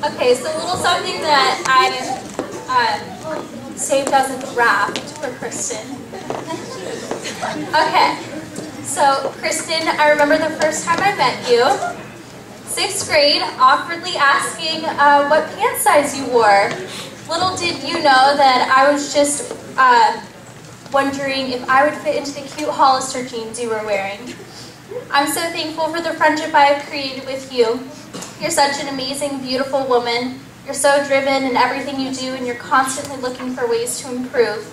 Okay, so a little something that I saved as a draft for Kristen. Okay, so Kristen, I remember the first time I met you, 6th grade, awkwardly asking what pant size you wore. Little did you know that I was just wondering if I would fit into the cute Hollister jeans you were wearing. I'm so thankful for the friendship I have created with you. You're such an amazing, beautiful woman. You're so driven in everything you do, and you're constantly looking for ways to improve.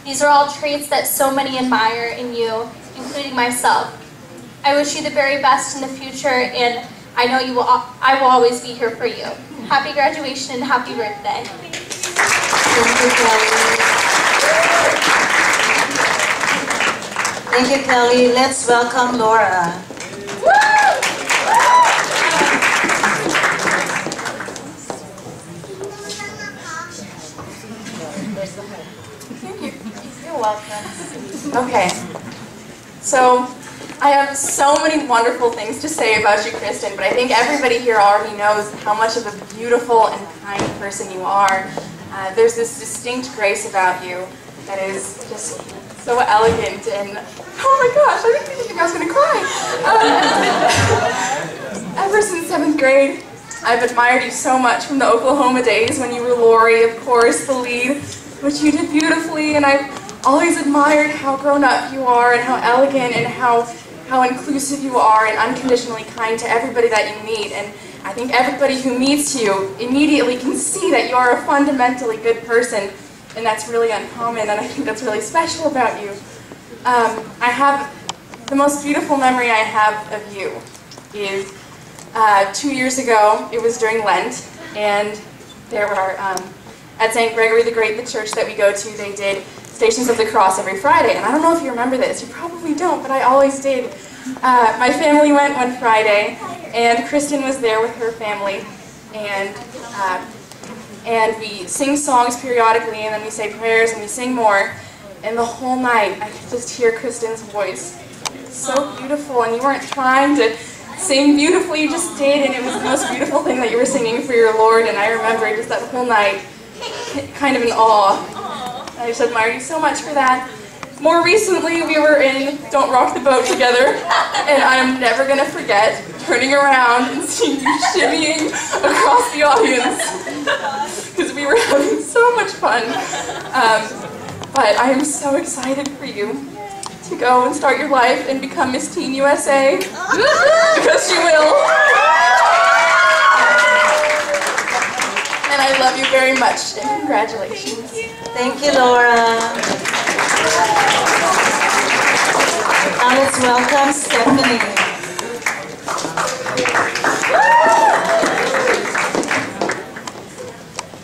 These are all traits that so many admire in you, including myself. I wish you the very best in the future, and I know I will always be here for you. Happy graduation and happy birthday. Thank you, Kelly. Thank you, Kelly. Let's welcome Laura. You're welcome. Okay, so I have so many wonderful things to say about you, Kristen, but I think everybody here already knows how much of a beautiful and kind person you are. There's this distinct grace about you that is just so elegant, and oh my gosh, I didn't think I was going to cry. Ever since 7th grade, I've admired you so much from the Oklahoma days when you were Lori, of course, the lead, which you did beautifully, and I've always admired how grown up you are and how elegant and how inclusive you are and unconditionally kind to everybody that you meet. And I think everybody who meets you immediately can see that you are a fundamentally good person, and that's really uncommon, and I think that's really special about you. I have the most beautiful memory I have of you is 2 years ago. It was during Lent, and there were at St. Gregory the Great, the church that we go to, they did Stations of the Cross every Friday, and I don't know if you remember this. You probably don't, but I always did. My family went one Friday, and Kristen was there with her family, and we sing songs periodically, and then we say prayers, and we sing more, and the whole night I could just hear Kristen's voice. So beautiful, and you weren't trying to sing beautifully, you just did, and it was the most beautiful thing that you were singing for your Lord, and I remember just that whole night kind of in awe. I just admire you so much for that. More recently, we were in Don't Rock the Boat together, and I'm never going to forget turning around and seeing you shimmying across the audience, because we were having so much fun. But I am so excited for you to go and start your life and become Miss Teen USA, because you will. And I love you very much, and congratulations. Thank you, Laura. Now let's welcome Stephanie.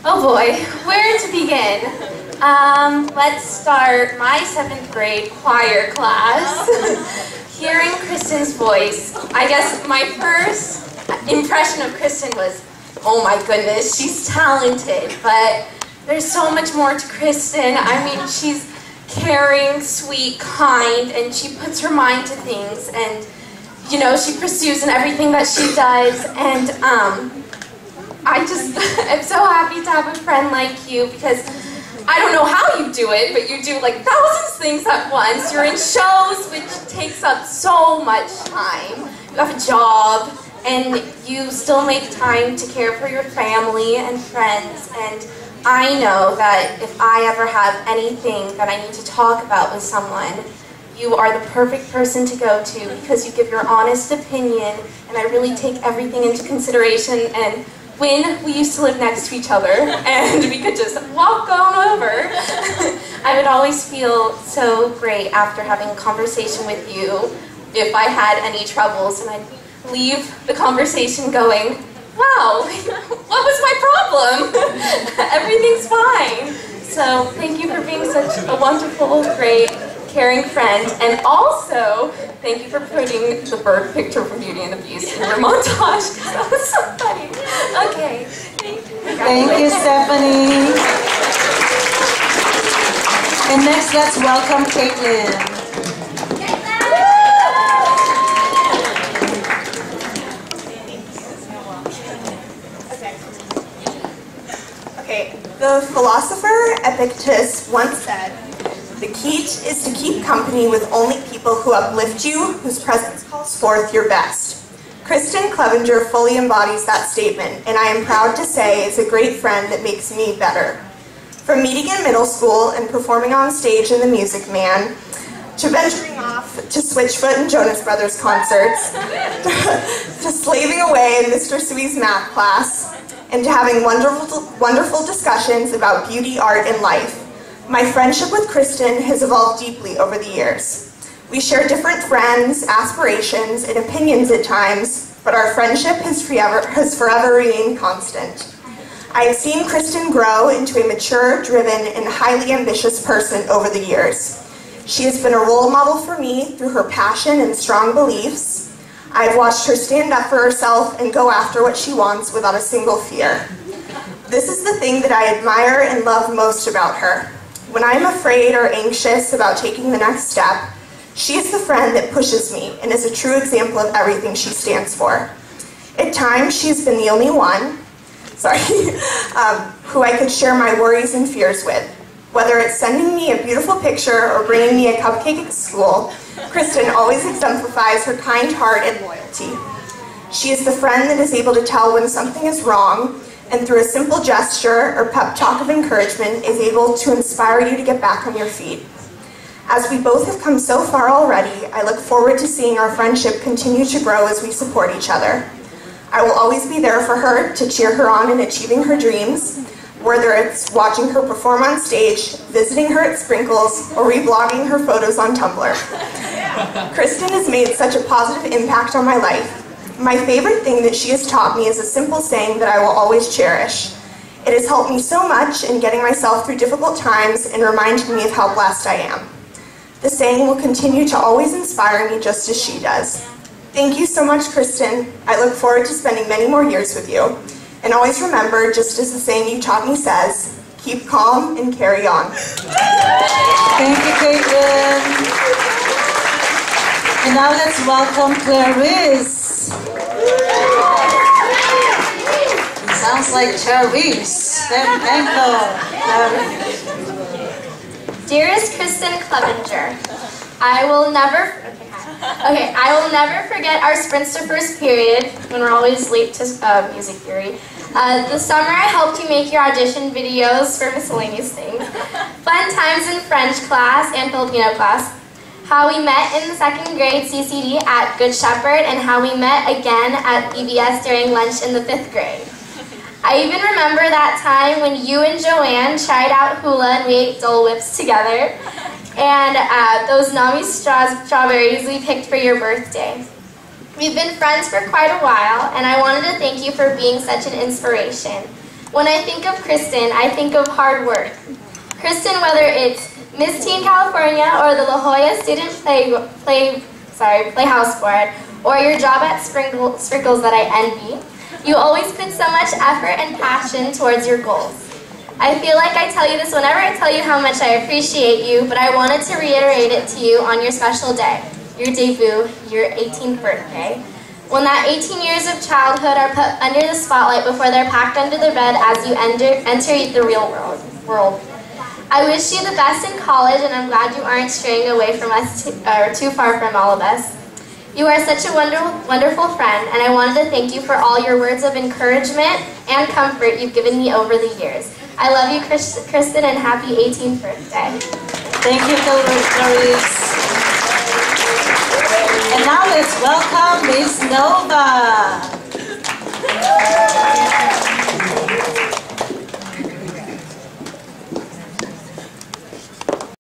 Oh boy, where to begin? Let's start my 7th grade choir class. Hearing Kristen's voice, I guess my first impression of Kristen was, oh my goodness, she's talented, but there's so much more to Kristen. I mean, she's caring, sweet, kind, and she puts her mind to things, and, you know, she pursues in everything that she does, and I just am so happy to have a friend like you, because I don't know how you do it, but you do like thousands of things at once. You're in shows, which takes up so much time. You have a job, and you still make time to care for your family and friends, and I know that if I ever have anything that I need to talk about with someone, you are the perfect person to go to, because you give your honest opinion, and I really take everything into consideration. And when we used to live next to each other, and we could just walk on over, I would always feel so great after having a conversation with you if I had any troubles, and I'd leave the conversation going, wow, what was my problem? Everything's fine. So thank you for being such a wonderful, great, caring friend. And also, thank you for putting the bird picture from Beauty and the Beast in your montage, because that was so funny. Okay. Thank you, Stephanie. And next, let's welcome Caitlin. Okay, the philosopher Epictetus once said, "The key is to keep company with only people who uplift you, whose presence calls forth your best." Kristen Clevenger fully embodies that statement, and I am proud to say is a great friend that makes me better. From meeting in middle school and performing on stage in The Music Man, to venturing off to Switchfoot and Jonas Brothers concerts, to slaving away in Mr. Sui's math class, and to having wonderful discussions about beauty, art, and life, my friendship with Kristen has evolved deeply over the years. We share different friends, aspirations, and opinions at times, but our friendship has forever remained constant. I have seen Kristen grow into a mature, driven, and highly ambitious person over the years. She has been a role model for me through her passion and strong beliefs. I've watched her stand up for herself and go after what she wants without a single fear. This is the thing that I admire and love most about her. When I'm afraid or anxious about taking the next step, she is the friend that pushes me and is a true example of everything she stands for. At times, she's been the only one, who I could share my worries and fears with. Whether it's sending me a beautiful picture or bringing me a cupcake at school, Kristen always exemplifies her kind heart and loyalty. She is the friend that is able to tell when something is wrong, and through a simple gesture or pep talk of encouragement is able to inspire you to get back on your feet. As we both have come so far already, I look forward to seeing our friendship continue to grow as we support each other. I will always be there for her to cheer her on in achieving her dreams, whether it's watching her perform on stage, visiting her at Sprinkles, or reblogging her photos on Tumblr. Kristen has made such a positive impact on my life. My favorite thing that she has taught me is a simple saying that I will always cherish. It has helped me so much in getting myself through difficult times and reminded me of how blessed I am. The saying will continue to always inspire me just as she does. Thank you so much, Kristen. I look forward to spending many more years with you. And always remember, just as the saying you taught me says, keep calm and carry on. Thank you, Caitlin. And now let's welcome Clarice. It sounds like Clarice. Thank you. Dearest Kristen Clevenger, I will never forget our sprints to first period when we're always late to music theory. The summer I helped you make your audition videos for miscellaneous things. Fun times in French class and Filipino class. How we met in the 2nd grade CCD at Good Shepherd, and how we met again at BBS during lunch in the 5th grade. I even remember that time when you and Joanne tried out hula and we ate Dole Whips together, and those Nami strawberries we picked for your birthday. We've been friends for quite a while, and I wanted to thank you for being such an inspiration. When I think of Kristen, I think of hard work. Kristen, whether it's Miss Teen California or the La Jolla Student Playhouse Board, or your job at Sprinkles that I envy, you always put so much effort and passion towards your goals. I feel like I tell you this whenever I tell you how much I appreciate you, but I wanted to reiterate it to you on your special day, your debut, your 18th birthday, when that 18 years of childhood are put under the spotlight before they're packed under the bed as you enter the real world. I wish you the best in college, and I'm glad you aren't straying away from us too far from all of us. You are such a wonderful friend, and I wanted to thank you for all your words of encouragement and comfort you've given me over the years. I love you, Kristen, and happy 18th birthday. Thank you, Clarice. And now let's welcome Miss Nova.